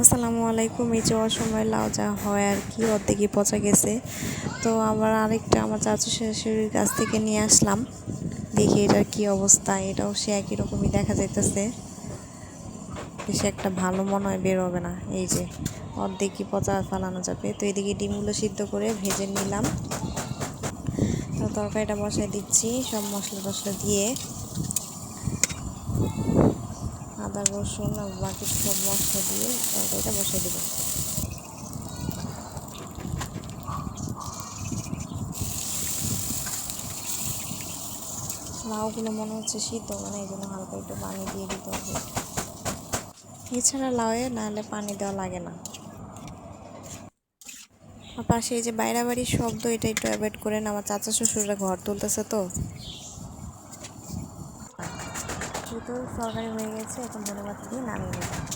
আসসালামু আলাইকুম। এই যে অসময়ে লাউ যা হয় আর কি, অর্ধেকই পচা গেছে। তো আবার আরেকটা আমার চাচু শাশুড়ির কাছ থেকে নিয়ে আসলাম, দেখি এটার কি অবস্থা। এটাও সে একই রকমই দেখা যাইতেছে, বেশি একটা ভালো মনে হয় বের হবে না। এই যে অর্ধেকই পচা ফালানো যাবে। তো এদিকে ডিমগুলো সিদ্ধ করে ভেজে নিলাম। তো তরকারিটা বসাই দিচ্ছি সব মশলা টশলা দিয়ে, আদা রসুন আর বাকি সব মশলা দিয়ে তরকারিটা বসাই দেবো। লাউগুলো মনে হচ্ছে সিদ্ধ, মানে এই জন্য হালকা একটু পানি দিয়ে দিতে হবে। এছাড়া লাউয়ে নাহলে পানি দেওয়া লাগে না। আর পাশে এই যে বাইরে বাড়ির শব্দ, এটা একটু অ্যাভয়েড করেন, আমার চাচা শ্বশুররা ঘর তুলতেছে। তো তরকারি হয়ে গেছে, এখন ধনেপাতা দিয়ে নামিয়ে নেব।